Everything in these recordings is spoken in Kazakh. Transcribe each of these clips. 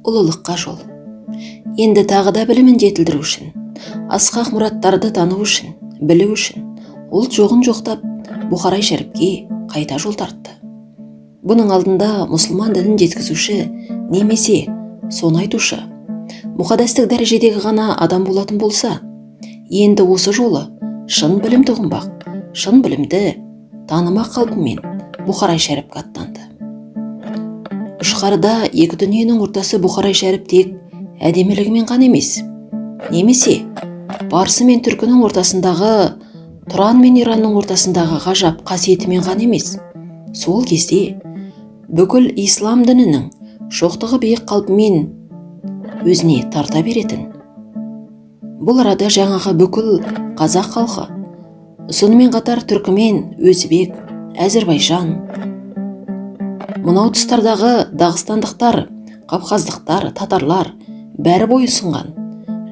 ұлылыққа жол. Енді тағы да білімін жетілдіру үшін, асқақ мұраттарды тану үшін, білу үшін, ұлт жоғын жоқтап, Бұхарай шәріпке қайта жол тартты. Бұның алдында мұсылман дінін жеткізуші, немесе соны айтушы, мұқадастық дәрежедегі ғана адам болатын болса, енді осы жолы шын білім тұғынбақ, шын білімді танымақ қалпымен Бұхарай шәріпке аттанды. Ұшқарда екі дүниенің ортасы Бұхарай шәріп тек әдемілігімен ғана емес, немесе парсы мен түркінің ортасындағы, Тұран мен Иранның ортасындағы ғажап қасиетімен ғана емес, сол кезде бүкіл ислам дінінің шоқтығы биік қалпымен өзіне тарта беретін. Бұл арада жаңағы бүкіл қазақ халқы, сонымен қатар түркімен, өзбек, Әзірбайжан, мынау тұстардағы дағыстандықтар, қапқаздықтар, татарлар бәрі бойұсынған.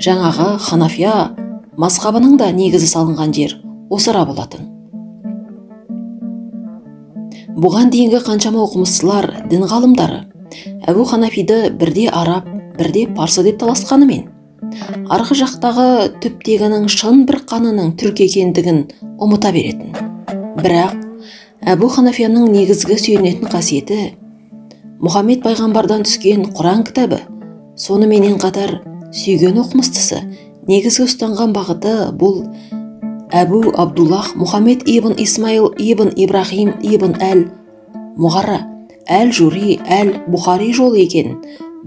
Жаңағы Ханафия мазхабының да негізі салынған жер осы ара болатын. Бұған дейінгі қаншама оқымыстылар, дін ғалымдары Әбу Ханафиді бірде араб, бірде парсы деп таласқанымен, арғы жақтағы түптегінің шын бір қанының түркі екендігін ұмыта беретін. Бірақ Әбу Ханафияның негізгі сүйенетін қасиеті Мұхаммед пайғамбардан түскен Құран кітабы, соныменен қатар сүйген оқымыстысы негізгі ұстанған бағыты бұл Әбу Абдуллах Мұхаммед ибн Исмаил ибн Ибрахим ибн әл-Мұғара әл-Жури әл-Бұхари жолы екен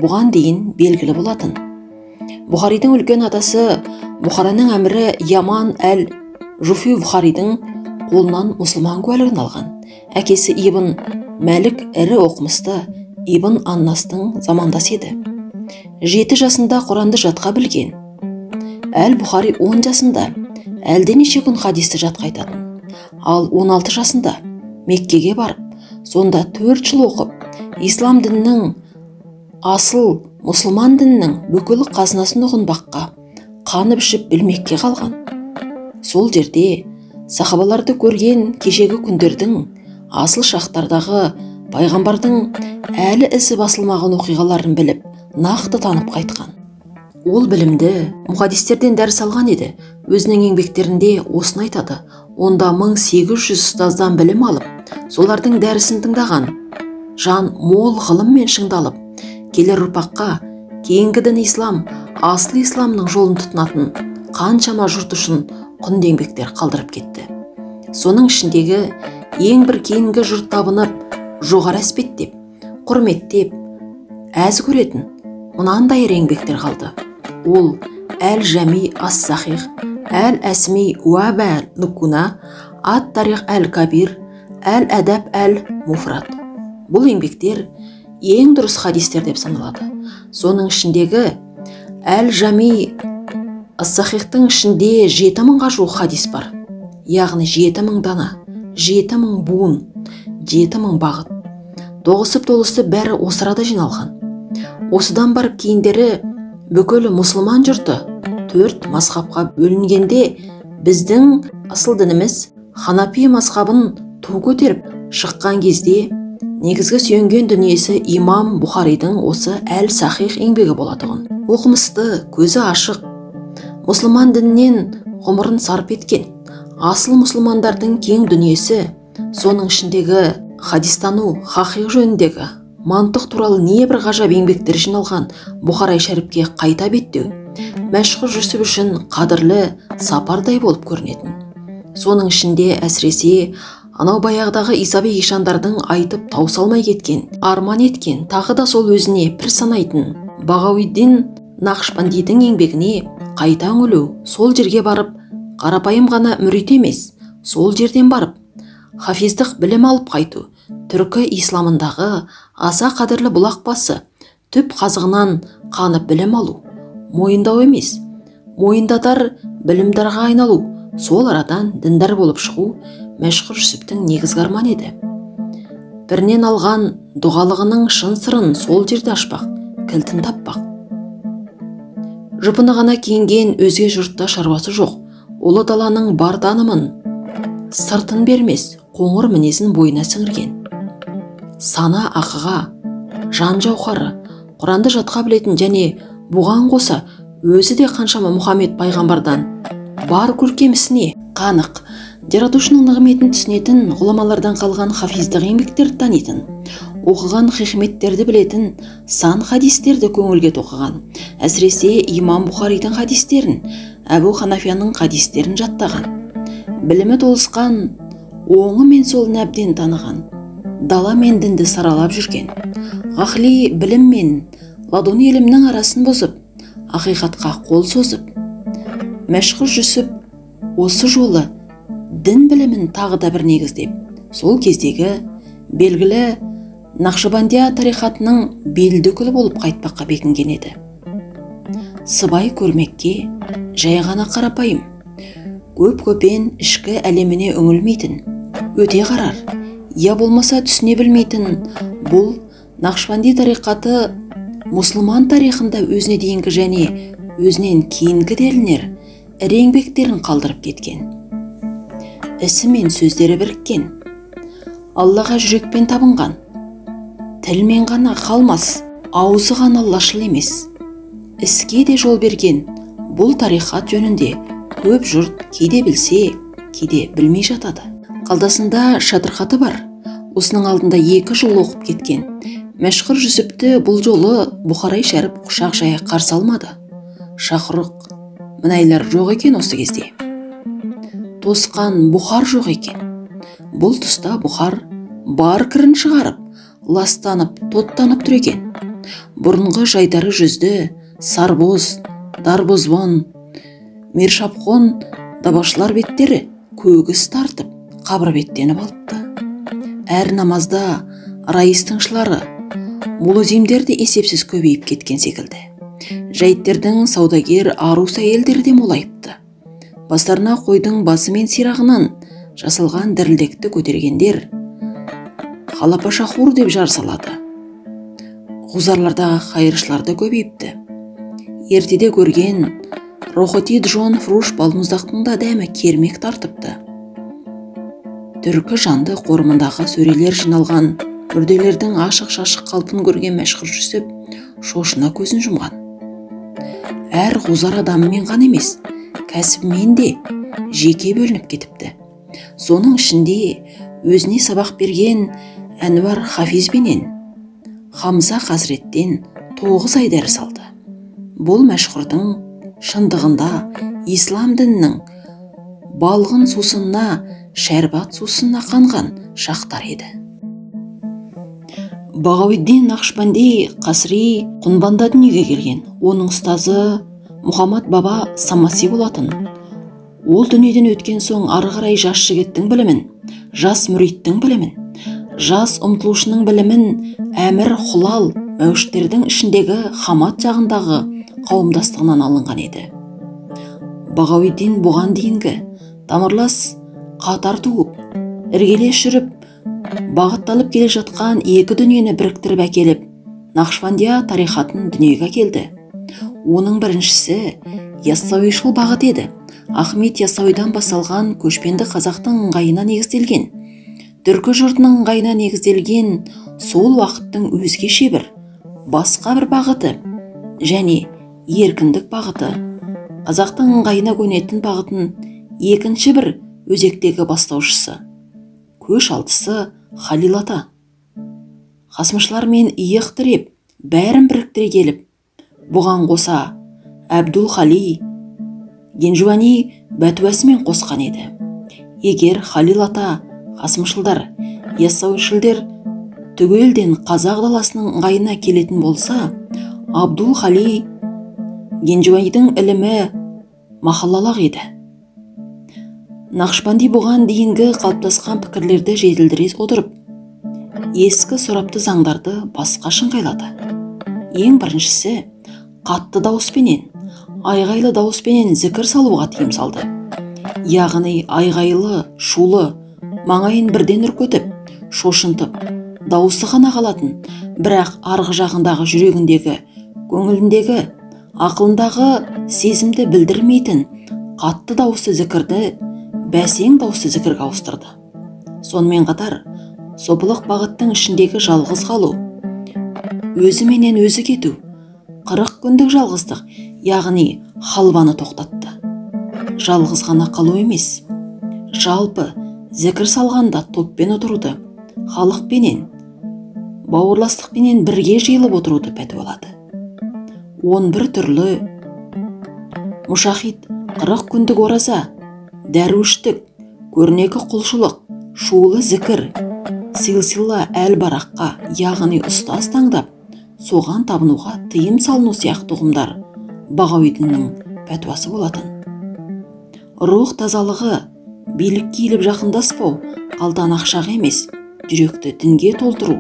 бұған дейін белгілі болатын. Бұхаридың үлкен атасы Бұхараның әмірі Яман әл-Жуфи Бұхаридың қолынан мұсылман куәлігін алған. Әкесі Ибн Мәлік ірі оқымысты Ибн Аннастың замандасы еді. 7 жасында Құранды жатқа білген. Әл-Бұхари 10 жасында әлденеше күн хадисті жатқа айтатын. Ал 16 жасында Меккеге барып, сонда 4 жыл оқып, ислам дінінің, асыл мұсылман дінінің бүкіл қазынасын ұғынбаққа, қанып ішіп білмекке қалған. Сол жерде сахабаларды көрген кешегі күндердің, асыл шақтардағы пайғамбардың әлі ісі басылмаған оқиғаларын біліп, нақты танып қайтқан. Ол білімді мұхадистерден дәріс алған еді. Өзінің еңбектерінде осыны айтады. Онда 1800 ұстаздан білім алып, солардың дәрісін тыңдаған. Жан мол ғылыммен шыңдалып, келер ұрпаққа кейінгі дін ислам, асыл исламның жолын тұтынатын қаншама жұрт үшін құнды еңбектер қалдырып кетті. Соның ішіндегі ең бір кейінгі жұрт табынып, жоғары әспеттеп, құрметтеп, әз көретін мынандай еңбектер қалды. Ол Әл-Жами ас-Сахих, Әл-Әсми уа бәл-Нукуна, Ат-Тарих әл-Кабир, Әл-Әдәб әл-Муфрат. Бұл еңбектер ең дұрыс хадистер деп саналады. Соның ішіндегі Әл-Жами ас-Сахихтың ішінде 7000-ға жуық хадис бар. Яғни 7000 дана, 7000 буын, 7000 бағыт. Тоғысып толысы бәрі осы арада жиналған. Осыдан барып кейіндері бүкіл мұсылман жұрты 4 мазхабқа бөлінгенде, біздің асыл дініміз Ханафи мазхабын ту көтеріп шыққан кезде негізгі сүйенген дүниесі имам Бұхаридың осы Әл-Сахих еңбегі болатұғын. Оқымысты, көзі ашық, мұсылман дінінен ғұмырын сарп еткен асыл мұсылмандардың кең дүниесі, соның ішіндегі хадистану, хақиқ жөніндегі, мантық туралы небір ғажап еңбектер жиналған Бұхарай шәріпке қайта беттеу мәшһүр Жүсіп үшін қадірлі сапардай болып көрінетін. Соның ішінде әсіресе анау баяғыдағы Исабек ишандардың айтып таусалмай кеткен, арман еткен, тағы да сол өзіне пір санайтын Бағауиддин Нақшбандидің еңбегіне қайта үңілу, сол жерге барып, қарапайым ғана мүрит емес, сол жерден барып хафиздық білім алып қайту, түркі исламындағы аса қадірлі бұлақ басы, түп қазығынан қанып білім алу, мойындау емес, мойындатар білімдарға айналу, сол арадан діндар болып шығу мәшһүр Жүсіптің негізгі арманы еді. Бірінен алған дұғалығының шын сырын сол жерде ашпақ, кілтін таппақ. Жұпыны ғана киінген өзге жұртта шаруасы жоқ, ұлы даланың бар танымын, сыртын бермес, қоңыр мінезін бойына сіңірген. Сана ақыға, жан жауһары, Құранды жатқа білетін және бұған қоса өзі де қаншама Мұхаммед пайғамбардан бар көркемісіне қанық, жаратушының нығметін түсінетін, ғұламалардан қалған хафиздық еңбектерді танитын, оқыған хикметтерді білетін, сан хадистерді көңілге тоқыған, әсіресе имам Бұхаридің хадистерін, Әбу Ханафияның хадистерін жаттаған, білімі толысқан, оңы мен солын әбден таныған, дала мен дінді саралап жүрген, ғақли білім мен ладуни ілімнің арасын бұзып, ақиқатқа қол созып, Мәшһүр Жүсіп осы жолы дін білімін тағы да бір негіздеп, сол кездегі белгілі Нақшбандия тарихатының белді өкілі болып қайтпаққа бекінген еді. Сыбай көрмекке жай ғана қарапайым, көп-көпен ішкі әлеміне үңілмейтін, өте қарар, я болмаса түсіне білмейтін бұл Нақшбанди тарихаты мұсылман тарихында өзіне дейінгі және өзінен кейінгі делінер ірі еңбектерін қалдырып кеткен. Ісі мен сөздері біріккен, Аллаға жүрекпен табынған, тілмен ғана қалмас, аузы ғана Аллашыл емес, іске де жол берген бұл тарихат жөнінде көп жұрт кейде білсе, кейде білмей жатады. Қалдасында шатырхаты бар, осының алдында 2 жыл оқып кеткен. Мәшһүр Жүсіпті бұл жолы Бұхарай шәріп құшақ жая қарсы алмады. Шақырық мінайлар жоқ екен осы кезде. Тосқан Бұхар жоқ екен. Бұл тұста Бұхар бар кірін шығарып, ластанып, тоттанып тұр екен. Бұрынғы жайдары жүзді, сарбоз, дарбозбон, мершапқон дабашылар беттері көгіс тартып, қабыр беттеніп алыпты. Әр намазда раистыңшылары, мулазимдер де есепсіз көбейіп кеткен секілді. Жәйттердің саудагер арус әйелдері де молайыпты. Бастарына қойдың басы мен сирағынан жасалған дірілдекті көтергендер халапа шахур деп жар салады. Ғузарлардағы қайыршылар да көбейіпті. Ертеде көрген Рохоти Джон Фруш балмұздақтың да дәмі кермек тартыпты. Түркі жанды қорымындағы сөрелер жиналған мүрделердің ашық-шашық қалпын көрген Мәшһүр Жүсіп шошына көзін жұмған. Әр ғузар адамымен ғана емес, кәсібімен де жеке бөлініп кетіпті. Соның ішінде өзіне сабақ берген Әнуар Хафизбенен Хамза Хазреттен 9 ай дәріс алды. Бұл мәшһүрдің шындығында ислам дінінің балғын сусынына, шәрбат сусынына қанған шақтар еді. Бағауиддин Нақшбанди Қасри Құнбанда дүниеге келген. Оның ұстазы Мұхаммад баба Самаси болатын. Ол дүниеден өткен соң ары қарай жас жігіттің білімін, жас мүриттің білімін, жас ұмтылушының білімін әмір Құлал мәуштердің ішіндегі Хамат жағындағы қауымдастығынан алынған еді. Бағауиддин бұған дейінгі тамырлас қатар туып, іргелес жүріп, бағытталып келе жатқан екі дүниені біріктіріп әкеліп, Нақшбандия тарихатын дүниеге келді. Оның біріншісі Яссауишыл бағыт еді. Ахмет Яссауидан басалған көшпенді қазақтың ыңғайына негізделген, түркі жұртының ыңғайына негізделген сол уақыттың өзгеше бір, басқа бір бағыты және еркіндік бағыты, қазақтың ыңғайына көнетін бағытын екінші бір өзектегі бастаушысы, көш алтысы Халил ата. Қасымшылармен иық тіреп, бәрін біріктіре келіп, бұған қоса Әбдул Хали Генжуани бәтуәсімен қосқан еді. Егер Халил ата, Қасымшылдар, Яссауишілдер түгелден қазақ даласының ыңғайына келетін болса, Абдул Хали Генжуанидің ілімі махаллалақ еді. Нақшбанди бұған дейінгі қалыптасқан пікірлерді жетілдіре отырып, ескі сұрапты заңдарды басқа шыңғайлады. Ең біріншісі, қатты дауыспенен, айғайлы дауыспенен зікір салуға тыйым салды. Яғни айғайлы, шулы, маңайын бірден үркетіп, шошынтып, дауысы ғана қалатын, бірақ арғы жағындағы жүрегіндегі, көңіліндегі, ақылындағы сезімді білдірмейтін қатты дауысы зікірді бәсең дауысы зікірге ауыстырды. Сонымен қатар, сопылық бағыттың ішіндегі жалғыз қалу, өзі менен өзі кету, 40 күндік жалғыздық, яғни халваны тоқтатты. Жалғыз ғана қалу емес, жалпы зікір салғанда топпен отыруды, халықпенен, бауырластықпенен бірге жиылып отыруды пәтуалады. 11 түрлі мұшахид, 40 күндік ораза, дәруіштік, көрнекі құлшылық, шулы зікір, силсила әл-бараққа, яғни ұстаз таңдап, соған табынуға тыйым салыну сияқты ұғымдар Бағауи діннің пәтуасы болатын. Рух тазалығы, билік киіліп жақындаспау, қалдан ақшақ емес, жүректі дінге толтыру,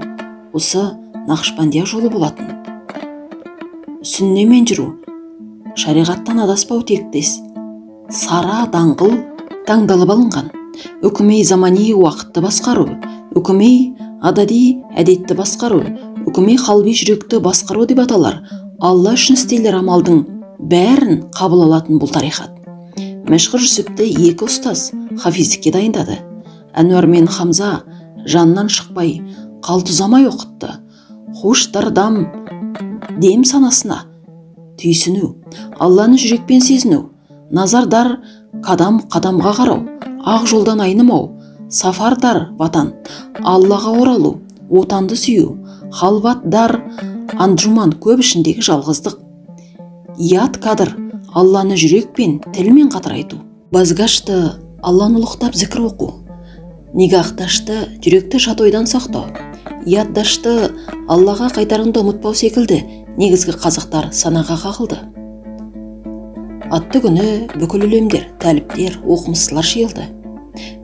осы Нақшбандия жолы болатын. Сүннемен жүру, шариғаттан адаспау тектес, сара даңғыл таңдалып алынған. Үкімей замани уақытты басқару, үкімей адади әдетті басқару, үкімей қалби жүректі басқару деп аталар. Алла үшін істейлер амалдың бәрін қабыл алатын бұл тарихат. Мәшһүр Жүсіпті 2 ұстаз хафиздікке дайындады. Әнуар мен Хамза жанынан шықпай, қалтұзамай оқытты. Хуштардам дем санасына түйсіну, Алланы жүрекпен сезіну, назардар қадам-қадамға қарау, ақ жолдан айнымау, сафардар ватан, Аллаға оралу, отанды сүю, халватдар анджуман көп ішіндегі жалғыздық, ят кадыр, Алланы жүрекпен, тілмен қатар айту, базгашты Алланы ұлықтап зікір оқу, нигахташты жүректі шатойдан сақтау, яддашты Аллаға қайтарыңды ұмытпау секілді негізгі қазықтар санаға қағылды. Атты күні бүкіл үлемдер, тәліптер, оқымыстылар жиылды.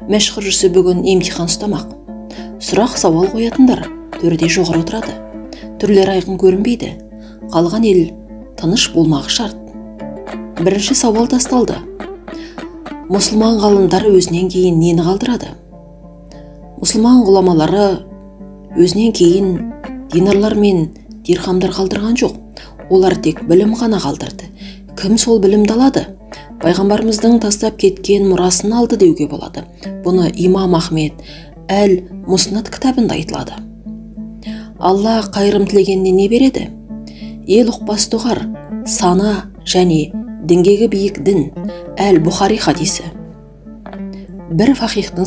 Мәшһүр Жүсіп бүгін емтихан ұстамақ. Сұрақ сауал қоятындар төрде жоғары отырады. Түрлері айқын көрінбейді. Қалған ел тыныш болмағы шарт. Бірінші сауал тасталды. Мұсылман ғалымдары өзінен кейін нені қалдырады? Мұсылман ғұламалары өзінен кейін динарлар мен дирхамдар қалдырған жоқ. Олар тек білім ғана қалдырды. Кім сол білімді алады? Пайғамбарымыздың тастап кеткен мұрасын алды деуге болады. Бұны Имам Ахмед әл-Муснад кітабында айтылады. Алла қайырым тілегеніне не береді? Ел ұқпас тұғар, сана және дінгегі биік дін, әл-Бұхари хадисі. Бір фақихтың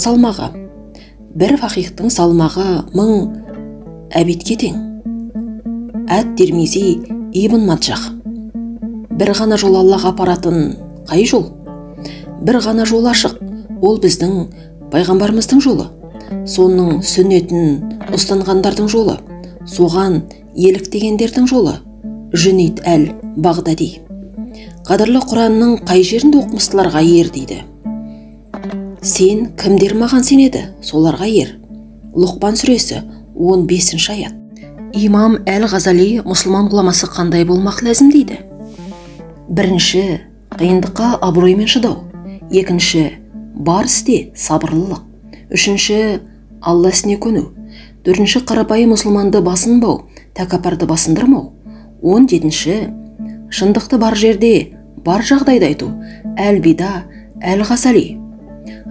салмағы 1000 әбитке тең. Әт-Тирмизи, Ибн Маджах. Бір ғана жол Аллаға апаратын қай жол? Бір ғана жол ашық, ол біздің пайғамбарымыздың жолы. Соның сүннетін ұстанғандардың жолы, соған еліктегендердің жолы. Жүнейд әл-Бағдади. Қадірлі Құранның қай жерінде оқымыстыларға ер дейді? Сен кімдер маған сенеді, соларға ер. Лұқман сүресі 15 аят. Имам әл-Ғазали мұсылман ғұламасы қандай болмақ ләзім дейді? Бірінші, қиындыққа абыроймен шыдау. Екінші, бар істе сабырлылық. Үшінші, Алла ісіне көну. Төртінші, қарапайым мұсылманды басынбау, тәкаппарды басындырмау. 17-ші, шындықты бар жерде, бар жағдайда айту. Әл-Бида әл-Ғазали.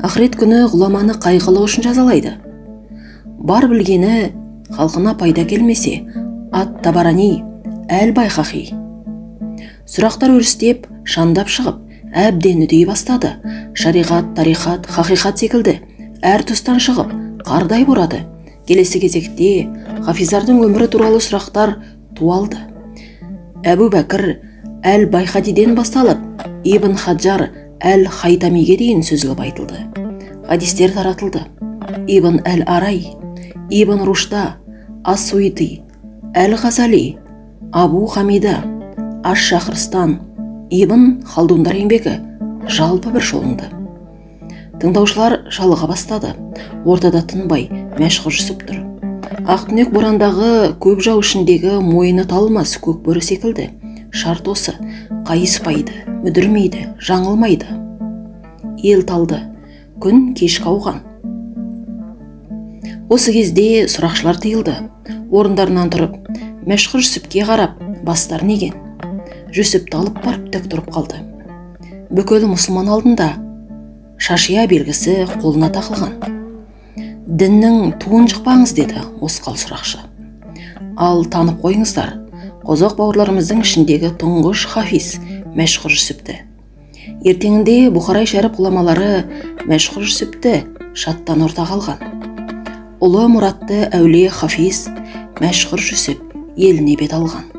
Ақырет күні ғұламаны қайғылы үшін жазалайды. Бар білгені халқына пайда келмесе, Ат-Табарани әл-Байхақи. Сұрақтар өрістеп, шандап шығып, әбден үдей бастады. Шариғат, тарихат, хақиқат секілді әр тұстан шығып, қардай бұрады. Келесі кезекте хафизардың өмірі туралы сұрақтар туалды. Әбу Бәкір әл-Байхадиден басталып, Ибн Хаджар әл-Хайтамиге дейін сөзіліп айтылды. Хадистер таратылды. Ибн әл-Арай, Ибн Рушда, Ас-Суити, әл-Ғазали, Абу Хамида, Аш-Шахрыстан, Ибн Халдундар еңбегі жалпы бір жолынды. Тыңдаушылар жалыға бастады. Ортада тынбай Мәшһүр Жүсіп тұр. Ақтүнек борандағы көп жау ішіндегі мойыны талмас көк бөрі секілді. Шарт осы: қайыспайды, мүдірмейді, жаңылмайды. Ел талды, күн кешкі ауған. Осы кезде сұрақшылар тыйылды. Орындарынан тұрып, Мәшһүр Жүсіпке қарап, бастарын иген. Жүсіпті алып барып тік тұрып қалды. Бүкіл мұсылман алдында шашия белгісі қолына тақылған. Діннің туын жықпаңыз деді осқал сұрақшы. Ал танып қойыңыздар, Қозақ бауырларымыздың ішіндегі тұңғыш хафиз Мәшһүр Жүсіпті. Ертеңінде Бұхарай шәріп ғұламалары Мәшһүр Жүсіпті шаттан ортаға алған. Ұлы мұратты әулие хафиз Мәшһүр Жүсіп еліне бет алған.